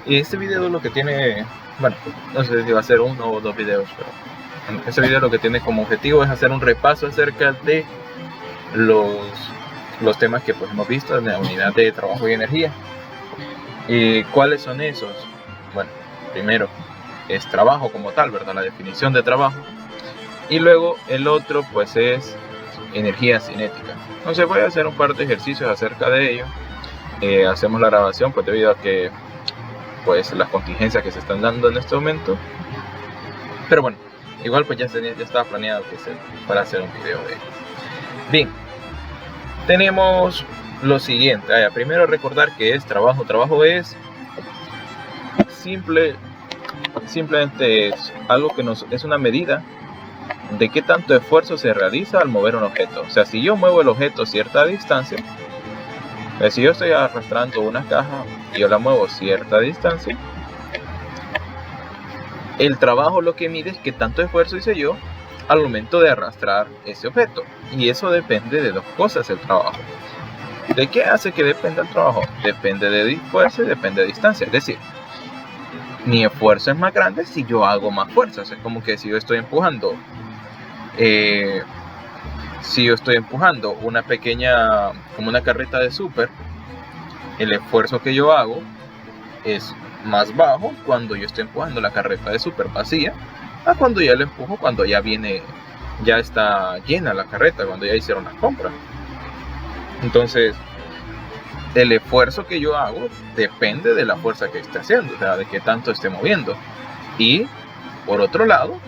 Y este video lo que tiene, bueno, no sé si va a ser uno o dos videos, pero este video lo que tiene como objetivo es hacer un repaso acerca de los temas que pues hemos visto en la unidad de trabajo y energía. ¿Y cuáles son esos? Bueno, primero es trabajo como tal, ¿verdad? La definición de trabajo. Y luego el otro pues es energía cinética. Entonces voy a hacer un par de ejercicios acerca de ello. Hacemos la grabación pues debido a que pues las contingencias que se están dando en este momento. Pero bueno, igual pues ya estaba planeado que para hacer un video de ello. Bien, tenemos lo siguiente. Primero recordar que es trabajo. Trabajo es simplemente es algo que es una medida de qué tanto esfuerzo se realiza al mover un objeto. O sea, si yo muevo el objeto a cierta distancia, si yo estoy arrastrando una caja y yo la muevo a cierta distancia, el trabajo lo que mide es qué tanto esfuerzo hice yo al momento de arrastrar ese objeto. Y eso depende de dos cosas, el trabajo. ¿De qué hace que dependa el trabajo? Depende de esfuerzo y depende de distancia. Es decir, mi esfuerzo es más grande si yo hago más fuerza. O sea, es como que si yo estoy empujando una pequeña, como una carreta de súper, el esfuerzo que yo hago es más bajo cuando yo estoy empujando la carreta de súper vacía a cuando ya la empujo, cuando ya está llena la carreta, cuando ya hicieron la compra. Entonces el esfuerzo que yo hago depende de la fuerza que esté haciendo, o sea, de qué tanto esté moviendo. Y por otro lado,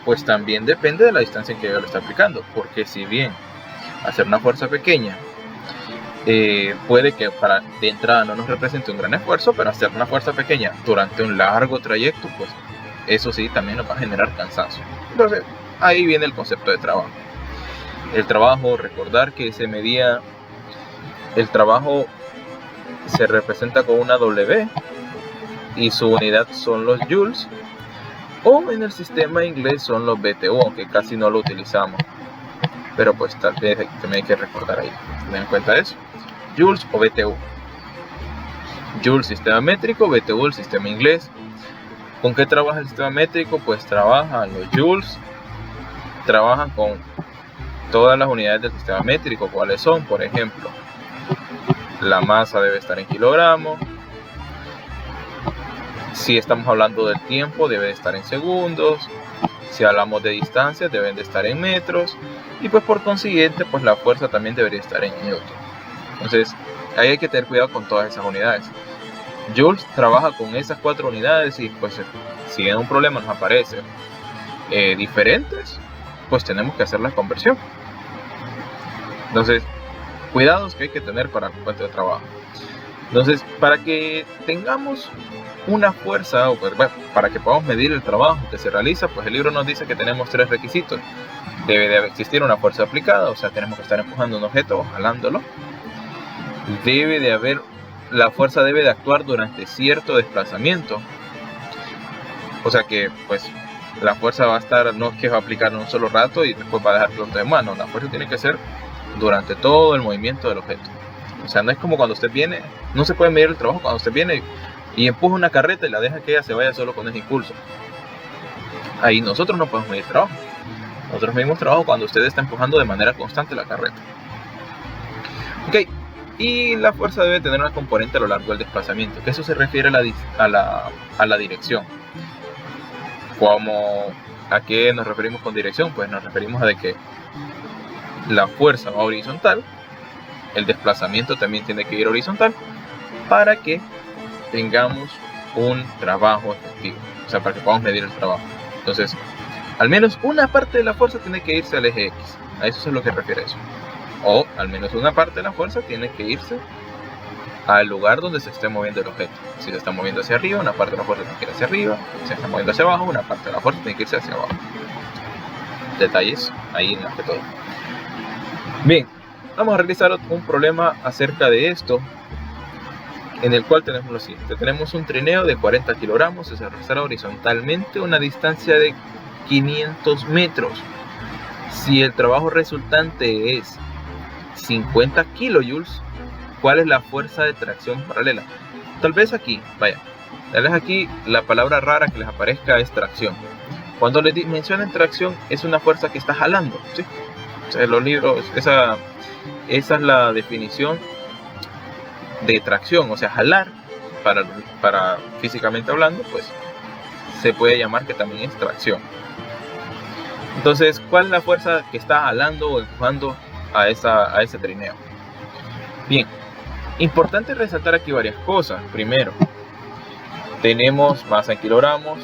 pues también depende de la distancia en que yo lo esté aplicando, porque si bien hacer una fuerza pequeña puede que de entrada no nos represente un gran esfuerzo, pero hacer una fuerza pequeña durante un largo trayecto, pues eso sí también nos va a generar cansancio. Entonces ahí viene el concepto de trabajo. El trabajo, recordar que el trabajo se representa con una W y su unidad son los joules, o en el sistema inglés son los BTU, aunque casi no lo utilizamos, pero pues tal vez también hay que recordar ahí, tener en cuenta eso. Joules o BTU. Joule sistema métrico, BTU el sistema inglés. ¿Con qué trabaja el sistema métrico? Pues trabajan los joules, trabajan con todas las unidades del sistema métrico. ¿Cuáles son? Por ejemplo, la masa debe estar en kilogramos. Si estamos hablando del tiempo, debe de estar en segundos. Si hablamos de distancias, deben de estar en metros. Y pues por consiguiente, pues la fuerza también debería estar en newton. Entonces, ahí hay que tener cuidado con todas esas unidades. Joules trabaja con esas 4 unidades y pues si en un problema nos aparece diferentes, pues tenemos que hacer la conversión. Entonces, cuidados que hay que tener para el puente de trabajo. Entonces, para que tengamos una fuerza, para que podamos medir el trabajo que se realiza, pues el libro nos dice que tenemos 3 requisitos. Debe de existir una fuerza aplicada, o sea, tenemos que estar empujando un objeto o jalándolo. La fuerza debe de actuar durante cierto desplazamiento. O sea que, pues, la fuerza va a estar, no es que va a aplicar en un solo rato y después va a dejar pronto de mano. La fuerza tiene que ser durante todo el movimiento del objeto. O sea, no es como cuando usted viene, no se puede medir el trabajo cuando usted viene y empuja una carreta y la deja que ella se vaya solo con ese impulso. Ahí nosotros no podemos medir trabajo. Nosotros medimos trabajo cuando usted está empujando de manera constante la carreta. Ok, y la fuerza debe tener una componente a lo largo del desplazamiento, que eso se refiere a la dirección. ¿A qué nos referimos con dirección? Pues nos referimos a de que la fuerza va horizontal, el desplazamiento también tiene que ir horizontal para que tengamos un trabajo efectivo, o sea, para que podamos medir el trabajo. Entonces, al menos una parte de la fuerza tiene que irse al eje X, a eso es lo que refiere eso. O al menos una parte de la fuerza tiene que irse al lugar donde se esté moviendo el objeto. Si se está moviendo hacia arriba, una parte de la fuerza tiene que ir hacia arriba. Si se está moviendo hacia abajo, una parte de la fuerza tiene que irse hacia abajo. Detalles ahí más que todo. Bien, vamos a realizar un problema acerca de esto, en el cual tenemos lo siguiente. Tenemos un trineo de 40 kilogramos, se arrastra horizontalmente una distancia de 500 metros. Si el trabajo resultante es 50 kilojoules, ¿cuál es la fuerza de tracción paralela? Tal vez aquí, Darles aquí la palabra rara que les aparezca es tracción. Cuando les mencionan tracción, es una fuerza que está jalando, ¿sí? O sea, en los libros, esa es la definición de tracción, o sea, jalar, para físicamente hablando, pues se puede llamar que también es tracción. Entonces, ¿cuál es la fuerza que está jalando o empujando a ese trineo? Bien, importante resaltar aquí varias cosas. Primero, tenemos masa en kilogramos.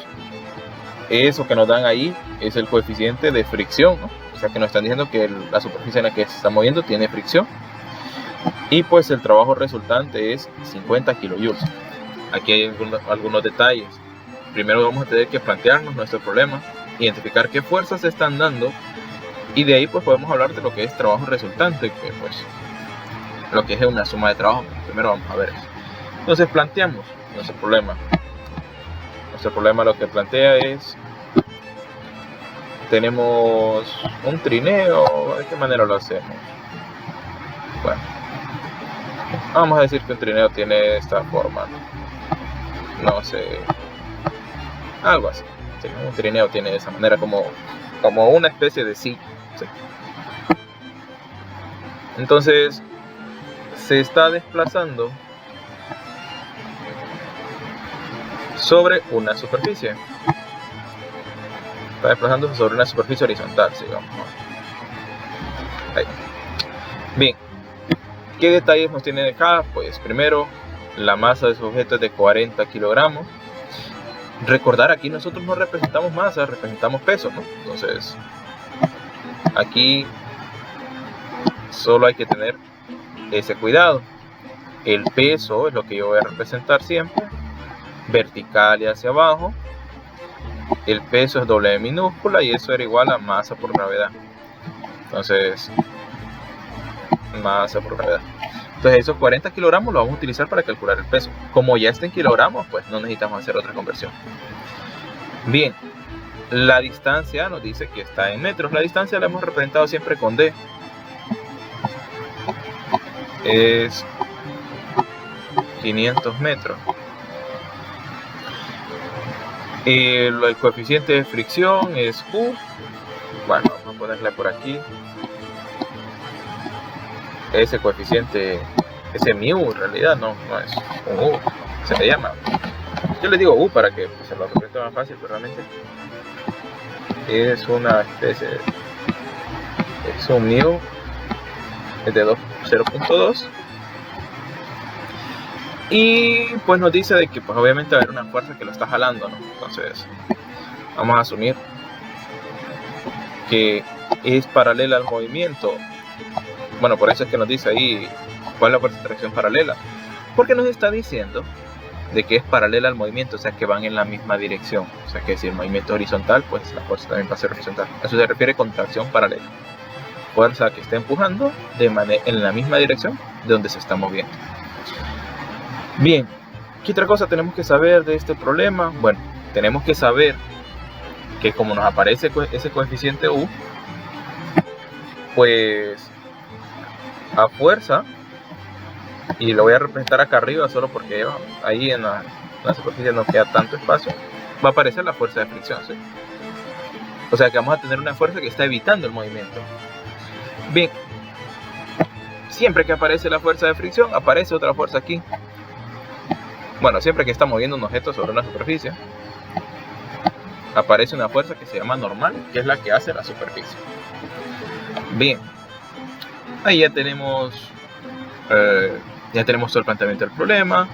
Eso que nos dan ahí es el coeficiente de fricción, ¿no? O sea que nos están diciendo que la superficie en la que se está moviendo tiene fricción. Y pues el trabajo resultante es 50 kilojoules. Aquí hay algunos detalles. Primero vamos a tener que plantearnos nuestro problema, identificar qué fuerzas se están dando, y de ahí pues podemos hablar de lo que es trabajo resultante, que pues lo que es una suma de trabajo. Primero vamos a ver eso. Entonces planteamos nuestro problema. Nuestro problema lo que plantea es, tenemos un trineo. ¿De qué manera lo hacemos? Bueno, vamos a decir que un trineo tiene esta forma, no sé, algo así. Sí, un trineo tiene de esa manera, como una especie de silla, ¿sí? Entonces se está desplazando sobre una superficie. Está desplazándose sobre una superficie horizontal, digamos. Ahí. Bien, ¿qué detalles nos tienen acá? Pues primero, la masa de su objeto es de 40 kilogramos. Recordar, aquí nosotros no representamos masa, representamos peso, ¿no? Entonces, aquí solo hay que tener ese cuidado. El peso es lo que yo voy a representar siempre, vertical y hacia abajo. El peso es W minúscula y eso era igual a masa por gravedad. Entonces, masa por gravedad. Entonces esos 40 kilogramos lo vamos a utilizar para calcular el peso. Como ya está en kilogramos, pues no necesitamos hacer otra conversión. Bien, la distancia nos dice que está en metros. La distancia la hemos representado siempre con D. Es 500 metros. El coeficiente de fricción es U. Bueno, vamos a ponerle por aquí. Ese coeficiente, ese mu en realidad no es un U, se le llama. Yo le digo U para que pues, se lo represente más fácil, pero realmente es una especie de, es un mu, es de 0.2. Y pues nos dice de que pues obviamente va a haber una fuerza que lo está jalando, ¿no? Entonces vamos a asumir que es paralela al movimiento. Bueno, por eso es que nos dice ahí cuál es la fuerza de tracción paralela, porque nos está diciendo de que es paralela al movimiento, o sea que van en la misma dirección. O sea que si el movimiento es horizontal, pues la fuerza también va a ser horizontal. Eso se refiere con tracción paralela, fuerza que está empujando en la misma dirección de donde se está moviendo. Bien, ¿qué otra cosa tenemos que saber de este problema? Bueno, tenemos que saber que como nos aparece ese coeficiente U, pues a fuerza, y lo voy a representar acá arriba solo porque ahí en la superficie no queda tanto espacio, va a aparecer la fuerza de fricción, ¿sí? O sea que vamos a tener una fuerza que está evitando el movimiento. Bien, siempre que aparece la fuerza de fricción, aparece otra fuerza aquí. Bueno, siempre que está moviendo un objeto sobre una superficie, aparece una fuerza que se llama normal, que es la que hace la superficie. Bien, ahí ya tenemos todo el planteamiento del problema.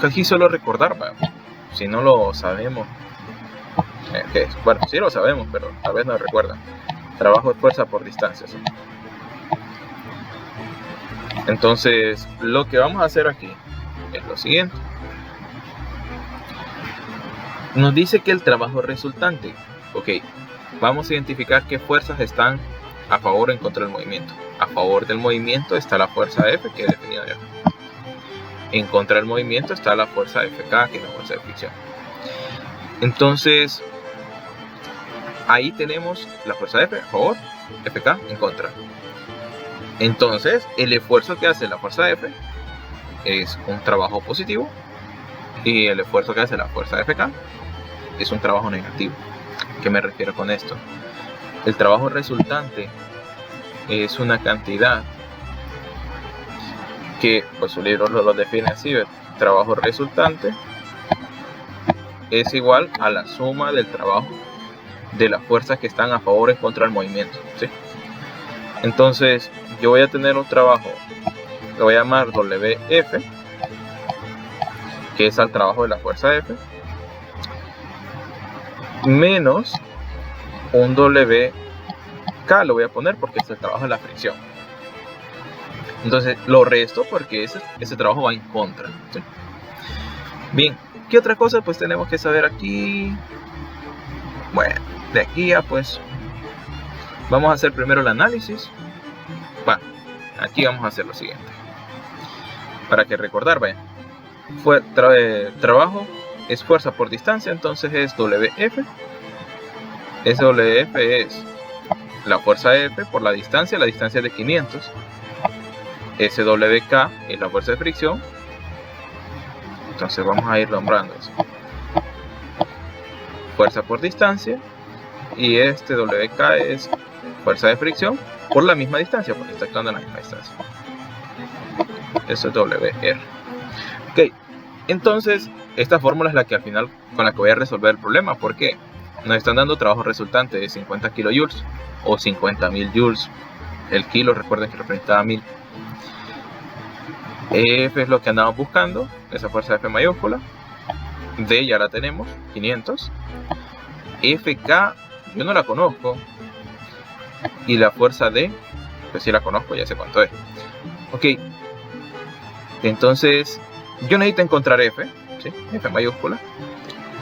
Aquí solo recordar, si no lo sabemos, bueno, sí lo sabemos, pero tal vez no lo recuerdan. Trabajo de fuerza por distancia, ¿sí? Entonces, lo que vamos a hacer aquí es lo siguiente. Nos dice que el trabajo resultante, ok, vamos a identificar qué fuerzas están a favor o en contra del movimiento. A favor del movimiento está la fuerza F, que he definido ya. En contra del movimiento está la fuerza FK, que es la fuerza de fricción. Entonces, ahí tenemos la fuerza F a favor, FK en contra. Entonces, el esfuerzo que hace la fuerza F es un trabajo positivo y el esfuerzo que hace la fuerza Fk es un trabajo negativo. ¿Qué me refiero con esto? El trabajo resultante es una cantidad que, pues su libro lo define así: el trabajo resultante es igual a la suma del trabajo de las fuerzas que están a favor y contra el movimiento, ¿sí? Entonces yo voy a tener un trabajo que voy a llamar WF, que es al trabajo de la fuerza F, menos un WK, lo voy a poner porque es el trabajo de la fricción. Entonces lo resto porque ese trabajo va en contra, ¿sí? Bien, ¿qué otra cosa pues tenemos que saber aquí? Bueno, de aquí a pues vamos a hacer primero el análisis. Aquí vamos a hacer lo siguiente para que recordar, vaya. Trabajo es fuerza por distancia, entonces es WF. Ese WF es la fuerza F por la distancia es de 500. Ese WK es la fuerza de fricción. Entonces vamos a ir nombrando eso: fuerza por distancia, y este WK es fuerza de fricción por la misma distancia, porque está actuando en la misma distancia. Eso es WR. Ok, entonces esta fórmula es la que al final con la que voy a resolver el problema, porque nos están dando trabajo resultante de 50 kilojoules o 50.000 joules. El kilo, recuerden que representaba 1000. F es lo que andamos buscando, esa fuerza F mayúscula. D ya la tenemos, 500. FK yo no la conozco, y la fuerza D pues sí la conozco, ya sé cuánto es. Ok, entonces yo necesito encontrar F, ¿sí? F mayúscula,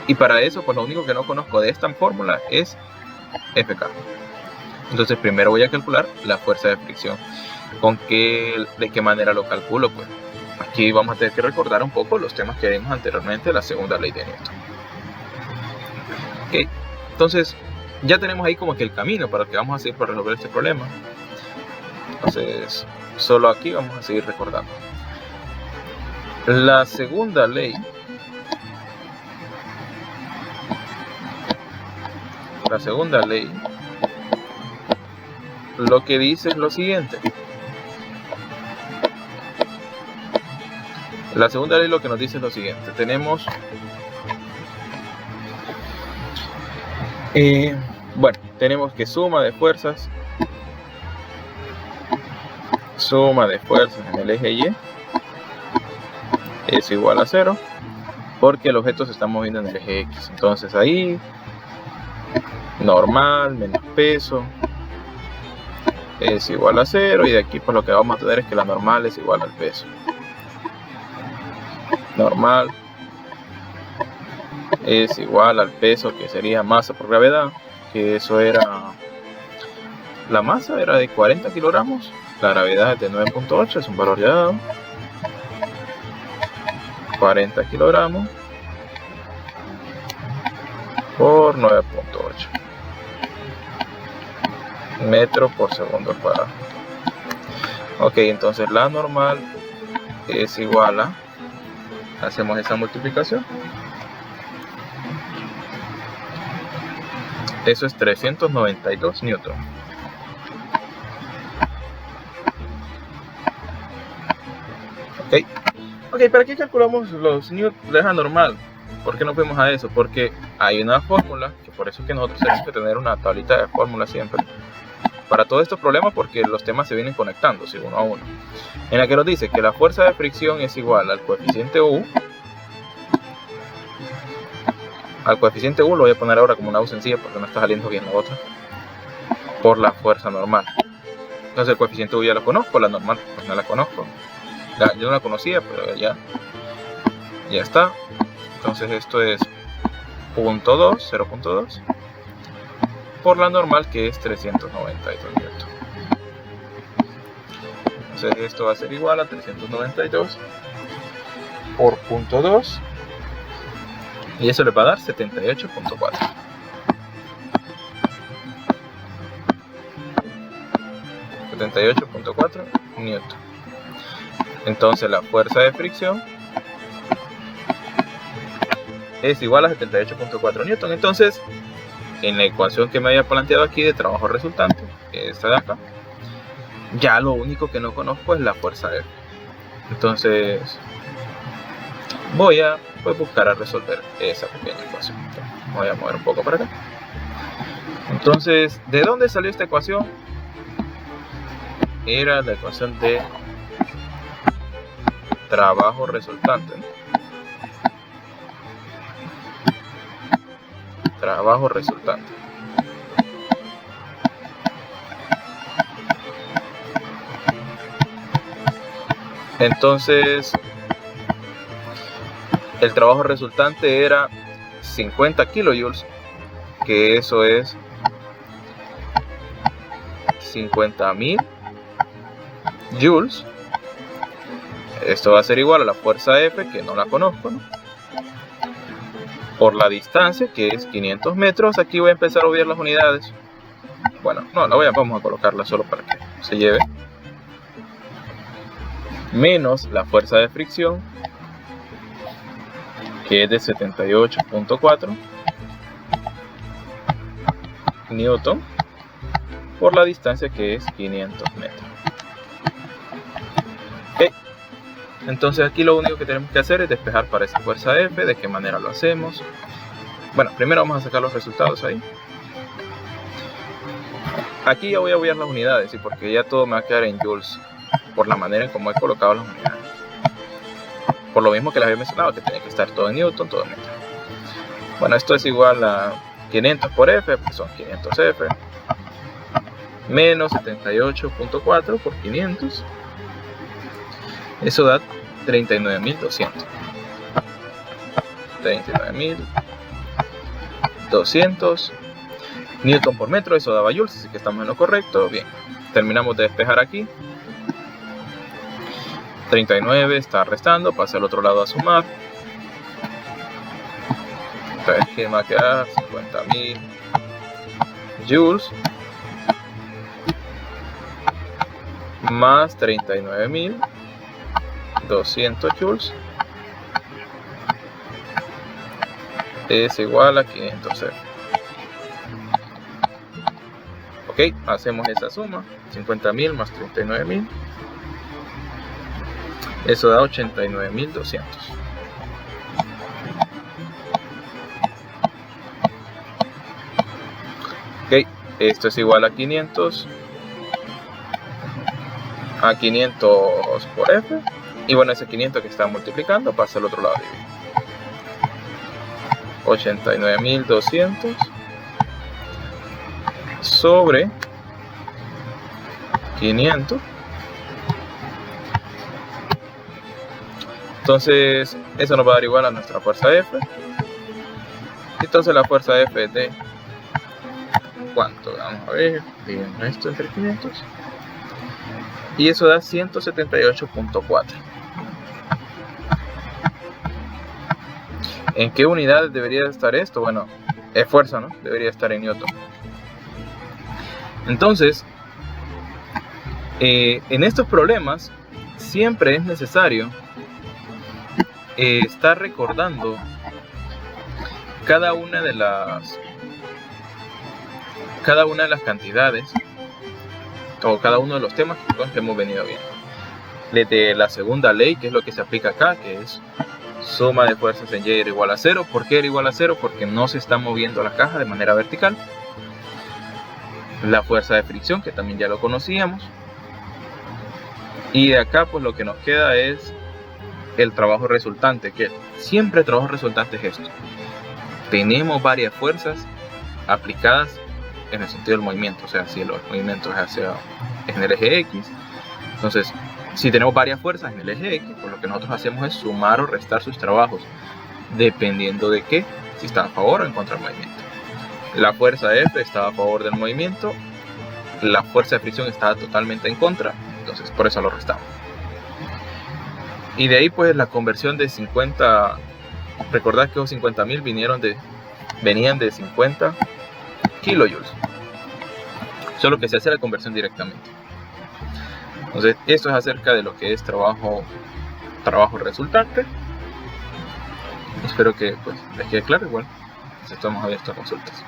y para eso pues lo único que no conozco de esta fórmula es FK. Entonces primero voy a calcular la fuerza de fricción. ¿De qué manera lo calculo? Pues aquí vamos a tener que recordar un poco los temas que vimos anteriormente, la segunda ley de Newton. Ok, entonces ya tenemos ahí como que el camino para el que vamos a seguir para resolver este problema. Entonces solo aquí vamos a seguir recordando. La segunda ley lo que dice es lo siguiente. La segunda ley lo que nos dice es lo siguiente. Tenemos tenemos que suma de fuerzas en el eje Y es igual a 0, porque el objeto se está moviendo en el eje X. Entonces ahí normal menos peso es igual a 0, y de aquí pues lo que vamos a tener es que la normal es igual al peso. Normal es igual al peso, que sería masa por gravedad, que eso era, la masa era de 40 kilogramos, la gravedad es de 9.8, es un valor ya dado. 40 kilogramos por 9.8 metro por segundo al cuadrado. Ok, entonces la normal es igual a, hacemos esa multiplicación, eso es 392 newton. Ok, ¿para qué calculamos los newtons de la normal? ¿Por qué no fuimos a eso? Porque hay una fórmula, que por eso es que nosotros tenemos que tener una tablita de fórmulas siempre para todos estos problemas, porque los temas se vienen conectando uno a uno, en la que nos dice que la fuerza de fricción es igual al coeficiente U. Al coeficiente U lo voy a poner ahora como una U sencilla porque no está saliendo bien la otra, por la fuerza normal. Entonces el coeficiente U ya lo conozco, la normal pues no la conozco. Yo no la conocía, pero ya está. Entonces esto es 0.2 por la normal, que es 392 newton. Entonces esto va a ser igual a 392 por 0.2, y eso le va a dar 78.4. 78.4 newton. Entonces la fuerza de fricción es igual a 78.4 newton. Entonces, en la ecuación que me había planteado aquí de trabajo resultante, esta de acá, ya lo único que no conozco es la fuerza F. Entonces, voy a buscar a resolver esa pequeña ecuación. Voy a mover un poco para acá. Entonces, ¿de dónde salió esta ecuación? Era la ecuación de trabajo resultante, ¿no? Trabajo resultante. Entonces, el trabajo resultante era 50 kilojoules, que eso es 50.000 joules. Esto va a ser igual a la fuerza F, que no la conozco, ¿no? Por la distancia, que es 500 metros. Aquí voy a empezar a obviar las unidades. Bueno, no, vamos a colocarla solo para que se lleve. Menos la fuerza de fricción, que es de 78.4 newton, por la distancia, que es 500 metros. Okay. Entonces aquí lo único que tenemos que hacer es despejar para esa fuerza F. ¿De qué manera lo hacemos? Bueno, primero vamos a sacar los resultados ahí. Aquí ya voy a obviar las unidades, ¿sí? Porque ya todo me va a quedar en joules, por la manera en cómo he colocado las unidades. Por lo mismo que les había mencionado, que tiene que estar todo en newton, todo en metro. Bueno, esto es igual a 500 por F, pues son 500 F, menos 78.4 por 500. Eso da 39.200. 39.200 newton por metro, eso daba joules, así que estamos en lo correcto. Bien, terminamos de despejar aquí. 39 está restando, pasa al otro lado a sumar. Entonces, ¿qué me va a quedar? 50.000 joules más 39.200 joules es igual a 500 F. Ok, hacemos esa suma. 50.000 más 39.000. Eso da 89.200. Ok, esto es igual a 500. A 500 por F. Y bueno, ese 500 que está multiplicando pasa al otro lado. 89.200 sobre 500. Entonces, eso nos va a dar igual a nuestra fuerza F. Entonces, la fuerza F es de ¿cuánto? Vamos a ver, dividiendo esto entre 500. Y eso da 178.4. ¿En qué unidades debería estar esto? Bueno, es fuerza, ¿no? Debería estar en newton. Entonces, en estos problemas siempre es necesario estar recordando cada una de las cantidades o cada uno de los temas que hemos venido viendo. Desde la segunda ley, que es lo que se aplica acá, que es suma de fuerzas en Y era igual a 0. ¿Por qué era igual a 0? Porque no se está moviendo la caja de manera vertical. La fuerza de fricción, que también ya lo conocíamos. Y de acá pues lo que nos queda es el trabajo resultante, que siempre el trabajo resultante es esto. Tenemos varias fuerzas aplicadas en el sentido del movimiento, o sea, si el movimiento es en el eje X, entonces si tenemos varias fuerzas en el eje X, pues lo que nosotros hacemos es sumar o restar sus trabajos, dependiendo de qué, si está a favor o en contra del movimiento. La fuerza F estaba a favor del movimiento, la fuerza de fricción estaba totalmente en contra, entonces por eso lo restamos. Y de ahí pues la conversión de 50, recordad que los 50.000 venían de 50 kilojoules, solo que se hace la conversión directamente. Entonces esto es acerca de lo que es trabajo resultante. Espero que pues les quede claro igual. Estamos abiertos a consultas.